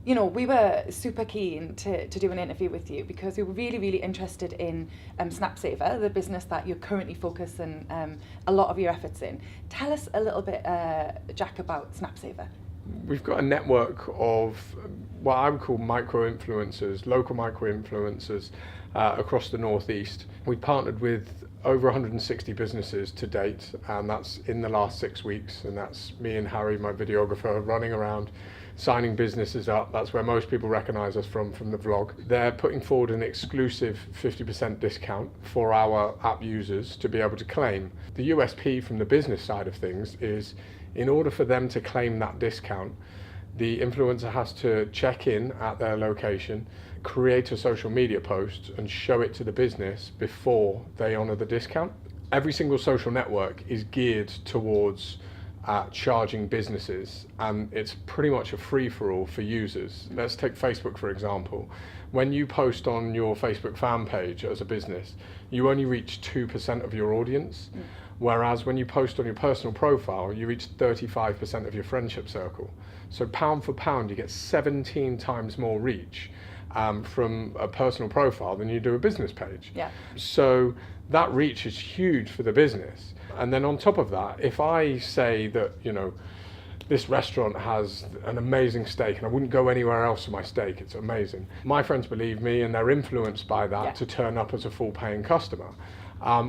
you know, we were super keen to do an interview with you because we were really, really interested in SnapSaver, the business that you're currently focusing a lot of your efforts in. Tell us a little bit, Jack, about SnapSaver. We've got a network of what I would call micro-influencers, local micro-influencers across the Northeast. We've partnered with over 160 businesses to date, and that's in the last 6 weeks, and that's me and Harry, my videographer, running around signing businesses up. That's where most people recognize us from the vlog. They're putting forward an exclusive 50% discount for our app users to be able to claim. The USP from the business side of things is, in order for them to claim that discount, the influencer has to check in at their location, create a social media post and show it to the business before they honor the discount. Every single social network is geared towards charging businesses, and it's pretty much a free-for-all for users. Let's take Facebook for example. When you post on your Facebook fan page as a business, you only reach 2% of your audience, whereas when you post on your personal profile, you reach 35% of your friendship circle. So pound for pound, you get 17 times more reach from a personal profile than you do a business page. Yeah. So that reach is huge for the business. And then on top of that, if I say that, you know, this restaurant has an amazing steak and I wouldn't go anywhere else for my steak, it's amazing. My friends believe me and they're influenced by that to turn up as a full paying customer.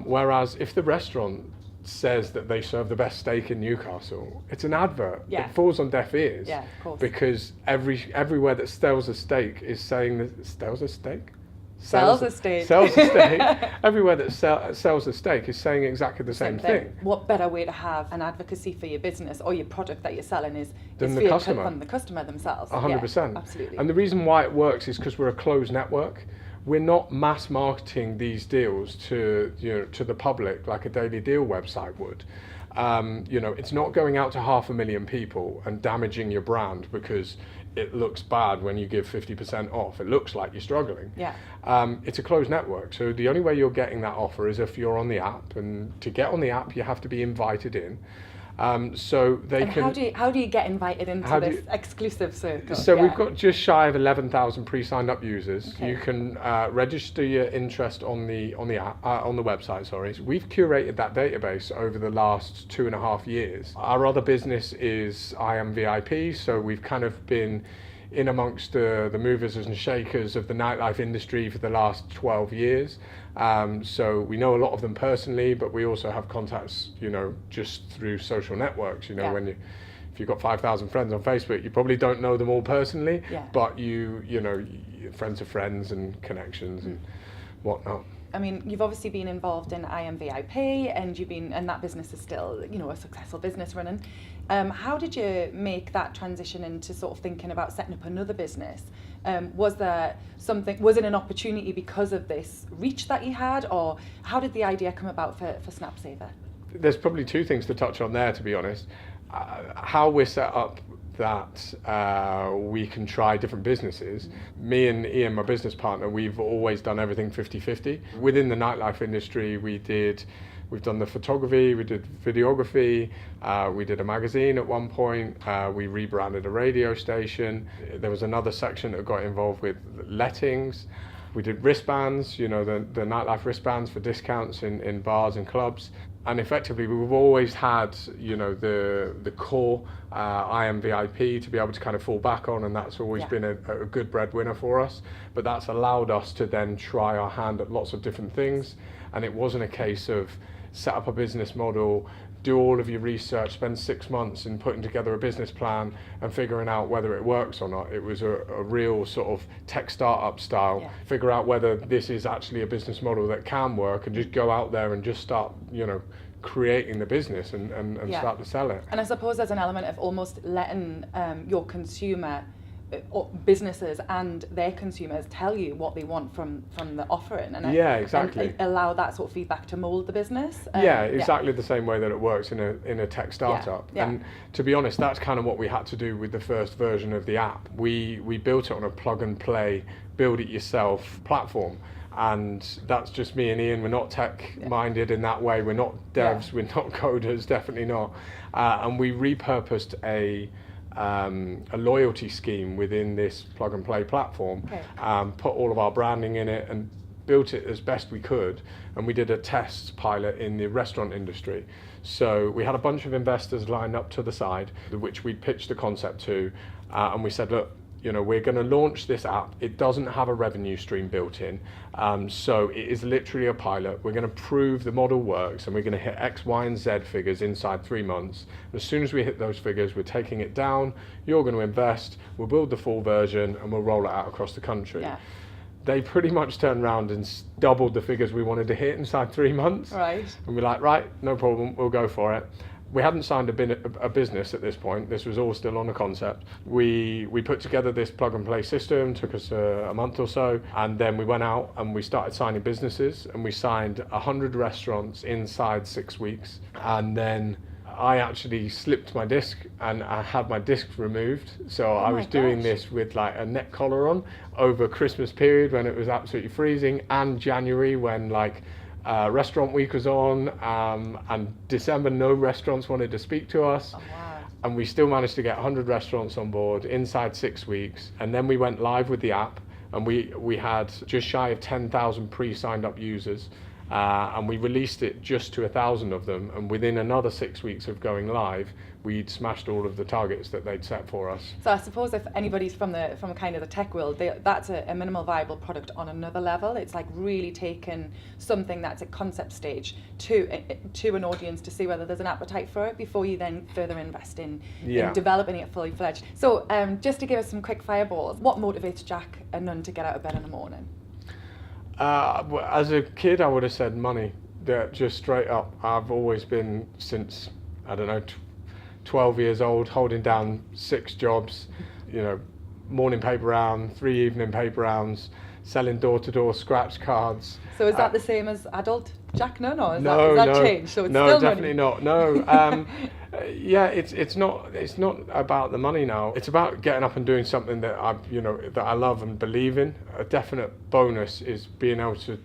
Whereas if the restaurant says that they serve the best steak in Newcastle, it's an advert. Yeah. It falls on deaf ears. Yeah, of course. Because everywhere that sells a steak is saying that sells a steak? Sells a steak. Sells a steak. Everywhere that sells a steak is saying exactly the same thing. What better way to have an advocacy for your business or your product that you're selling is Than for the customer. From the customer themselves. 100%. Yeah, absolutely. And the reason why it works is because we're a closed network. We're not mass marketing these deals to the public like a Daily Deal website would. It's not going out to 500,000 people and damaging your brand because it looks bad when you give 50% off. It looks like you're struggling. Yeah. It's a closed network, so the only way you're getting that offer is if you're on the app, and to get on the app you have to be invited in. So they and can. How do you get invited into this exclusive circle? So we've got just shy of 11,000 pre-signed up users. Okay. You can register your interest on the app, on the website. Sorry, we've curated that database over the last 2.5 years. Our other business is I Am VIP, so we've kind of been in amongst the movers and shakers of the nightlife industry for the last 12 years. So we know a lot of them personally, but we also have contacts, just through social networks. If you've got 5,000 friends on Facebook, you probably don't know them all personally, but friends of friends and connections and whatnot. I mean, you've obviously been involved in I Am VIP, and and that business is still, a successful business running. How did you make that transition into sort of thinking about setting up another business? Was it an opportunity because of this reach that you had, or how did the idea come about for SnapSaver? There's probably two things to touch on there, to be honest. How we're set up that we can try different businesses. Me and Ian, my business partner, we've always done everything 50-50. Within the nightlife industry, we've done the photography, we did videography, we did a magazine at one point, we rebranded a radio station. There was another section that got involved with lettings. We did wristbands, the nightlife wristbands for discounts in bars and clubs. And effectively, we've always had, the core I Am VIP to be able to kind of fall back on, and that's always been a good breadwinner for us. But that's allowed us to then try our hand at lots of different things. And it wasn't a case of set up a business model, do all of your research, spend 6 months in putting together a business plan and figuring out whether it works or not. It was a real sort of tech startup style, figure out whether this is actually a business model that can work, and just go out there and just start, creating the business and start to sell it. And I suppose there's an element of almost letting your consumer, or businesses and their consumers, tell you what they want from the offering, and exactly, and allow that sort of feedback to mold the business. Exactly the same way that it works in a tech startup. And to be honest, that's kind of what we had to do with the first version of the app. We built it on a plug and play, build it yourself platform. And that's just me and Ian. We're not tech minded in that way. We're not devs, we're not coders, definitely not. And we repurposed a a loyalty scheme within this plug and play platform, put all of our branding in it and built it as best we could. And we did a test pilot in the restaurant industry. So we had a bunch of investors lined up to the side, which we pitched the concept to, and we said, look, we're going to launch this app. It doesn't have a revenue stream built in. So it is literally a pilot. We're going to prove the model works, and we're going to hit X, Y, and Z figures inside 3 months. As soon as we hit those figures, we're taking it down. You're going to invest. We'll build the full version, and we'll roll it out across the country. Yeah. They pretty much turned around and doubled the figures we wanted to hit inside 3 months. Right. And we're like, right, no problem, we'll go for it. We hadn't signed a business at this point. This was all still on a concept. We put together this plug and play system, took us a month or so, and then we went out and we started signing businesses, and we signed 100 restaurants inside 6 weeks. And then I actually slipped my disc and I had my disc removed. So I was doing this with like a neck collar on over Christmas period when it was absolutely freezing, and January when like restaurant week was on, and December no restaurants wanted to speak to us. And we still managed to get 100 restaurants on board inside 6 weeks. And then we went live with the app, and we had just shy of 10,000 pre-signed up users. And we released it just to 1,000 of them, and within another 6 weeks of going live, we'd smashed all of the targets that they'd set for us. So I suppose if anybody's from kind of the tech world, that's a minimal viable product on another level. It's like really taking something that's at concept stage to an audience to see whether there's an appetite for it before you then further invest in developing it fully fledged. So just to give us some quick fireballs, what motivates Jack Nunn to get out of bed in the morning? As a kid, I would have said money. Just straight up. I've always been, since, 12 years old, holding down 6 jobs, morning paper round, 3 evening paper rounds, selling door-to-door scratch cards. So is that the same as adult Jack Nunn, or is that changed? So it's still definitely money? not. No. Yeah, it's not about the money now. It's about getting up and doing something that I love and believe in. A definite bonus is being able to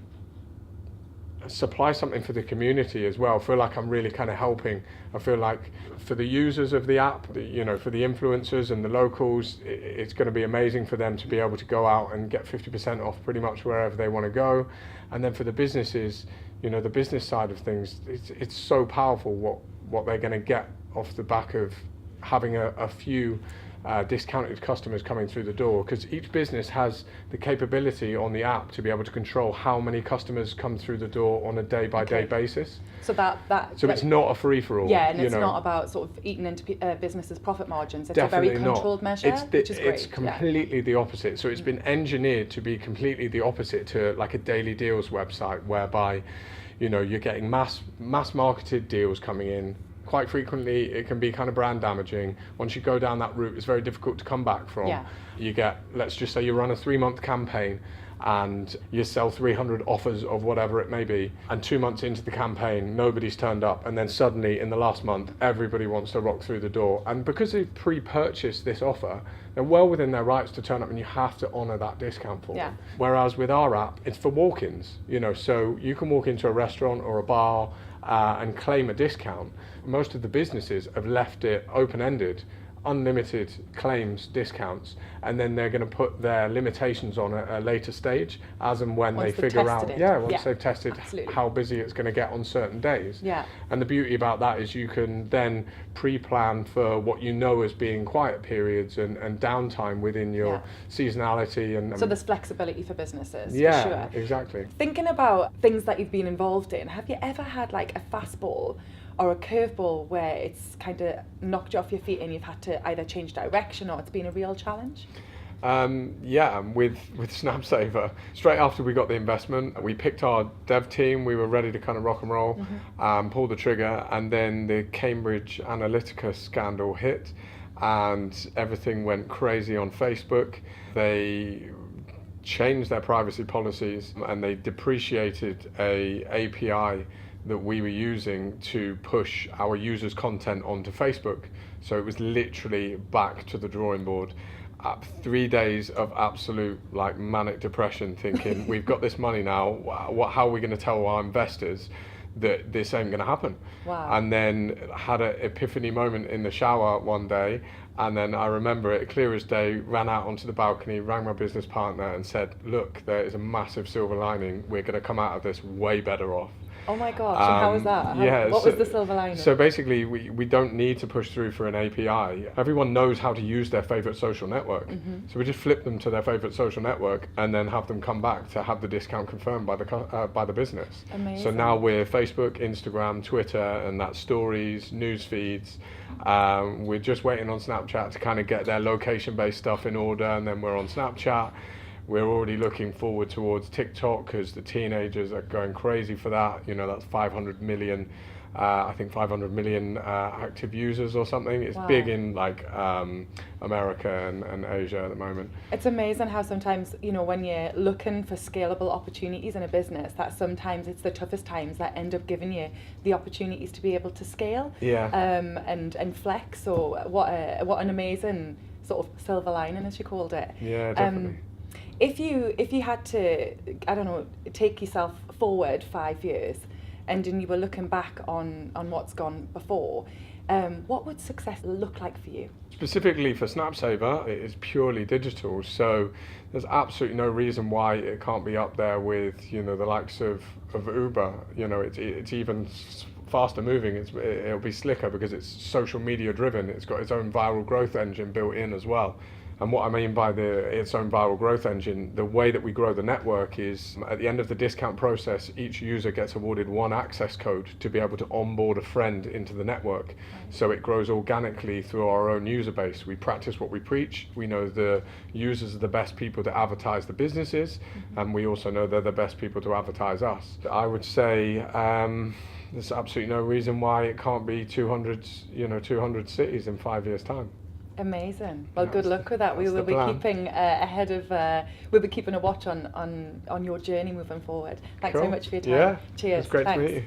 supply something for the community as well. I feel like I'm really kind of helping. I feel like for the users of the app, for the influencers and the locals, it's going to be amazing for them to be able to go out and get 50% off pretty much wherever they want to go. And then for the businesses, the business side of things, it's so powerful what they're going to get off the back of having a few discounted customers coming through the door, because each business has the capability on the app to be able to control how many customers come through the door on a day-by-day basis. So so it's not a free-for-all. Yeah, and it's not about sort of eating into businesses' profit margins. It's a very controlled measure, which is great. It's completely the opposite. So it's been engineered to be completely the opposite to like a daily deals website, whereby you're getting mass marketed deals coming in. Quite frequently, it can be kind of brand damaging. Once you go down that route, it's very difficult to come back from. Yeah. You get, let's just say you run a 3-month campaign and you sell 300 offers of whatever it may be, and 2 months into the campaign, nobody's turned up, and then suddenly in the last month, everybody wants to rock through the door. And because they've pre-purchased this offer, they're well within their rights to turn up, and you have to honour that discount for them. Whereas with our app, it's for walk-ins, so you can walk into a restaurant or a bar and claim a discount. Most of the businesses have left it open-ended, unlimited claims, discounts, and then they're going to put their limitations on at a later stage as and when they figure out, once they've tested how busy it's going to get on certain days. Yeah. And the beauty about that is you can then pre-plan for what as being quiet periods and downtime within your seasonality. And so there's flexibility for businesses. Yeah, for sure. Exactly. Thinking about things that you've been involved in, have you ever had like a fastball or a curveball where it's kind of knocked you off your feet and you've had to either change direction, or it's been a real challenge? With SnapSaver, straight after we got the investment, we picked our dev team. We were ready to kind of rock and roll, pull the trigger, and then the Cambridge Analytica scandal hit, and everything went crazy on Facebook. They changed their privacy policies, and they depreciated a API that we were using to push our users' content onto Facebook. So it was literally back to the drawing board. 3 days of absolute manic depression, thinking we've got this money now, how are we going to tell our investors that this ain't going to happen. Wow. And then had an epiphany moment in the shower one day, and then I remember it clear as day, ran out onto the balcony, rang my business partner and said, look, there is a massive silver lining, we're going to come out of this way better off. Oh my gosh, and how was that? What was the silver lining? So basically, we don't need to push through for an API. Everyone knows how to use their favorite social network. So we just flip them to their favorite social network and then have them come back to have the discount confirmed by the business. Amazing. So now we're Facebook, Instagram, Twitter, and that's stories, news feeds. We're just waiting on Snapchat to kind of get their location-based stuff in order, and then we're on Snapchat. We're already looking forward towards TikTok because the teenagers are going crazy for that. You know, that's 500 million, I think 500 million active users or something. It's big in like America and Asia at the moment. It's amazing how sometimes, you know, when you're looking for scalable opportunities in a business, that sometimes it's the toughest times that end up giving you the opportunities to be able to scale. Yeah. And flex. So what an amazing sort of silver lining, as you called it. Yeah, definitely. If you had to, I don't know, take yourself forward 5 years and you were looking back on what's gone before, what would success look like for you? Specifically for SnapSaver, it is purely digital, so there's absolutely no reason why it can't be up there with, you know, the likes of Uber. You know, it's even faster moving, it'll be slicker because it's social media driven, it's got its own viral growth engine built in as well. And what I mean by its own viral growth engine, the way that we grow the network is at the end of the discount process, each user gets awarded one access code to be able to onboard a friend into the network. So it grows organically through our own user base. We practice what we preach. We know the users are the best people to advertise the businesses, and we also know they're the best people to advertise us. I would say there's absolutely no reason why it can't be 200 cities in 5 years' time. Amazing. Well, good luck with that. We will be keeping we'll be keeping a watch on your journey moving forward. Thanks very much for your time. Yeah, Cheers. it's great Thanks. to meet you.